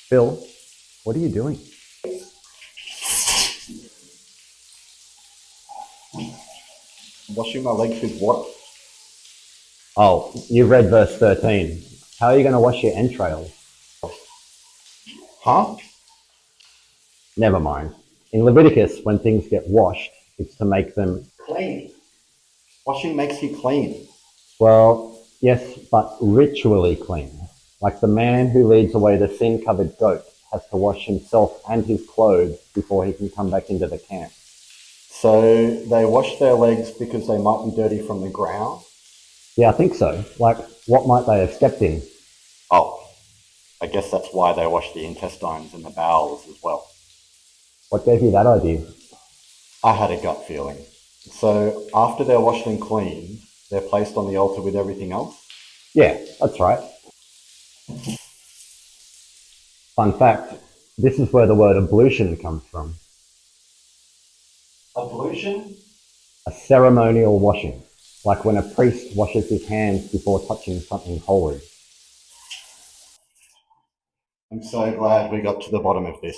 Phil, what are you doing? Washing my legs with water. Oh, you read verse 13. How are you going to wash your entrails? Huh? Never mind. In Leviticus, when things get washed, it's to make them... Clean. Washing makes you clean. Well, yes, but ritually clean. Like the man who leads away the sin-covered goat has to wash himself and his clothes before he can come back into the camp. So they wash their legs because they might be dirty from the ground? Yeah, I think so. Like, what might they have stepped in? Oh, I guess that's why they wash the intestines and the bowels as well. What gave you that idea? I had a gut feeling. So after they're washed and cleaned, they're placed on the altar with everything else? Yeah, that's right. Fun fact, this is where the word ablution comes from. Ablution? A ceremonial washing, like when a priest washes his hands before touching something holy. I'm so glad we got to the bottom of this.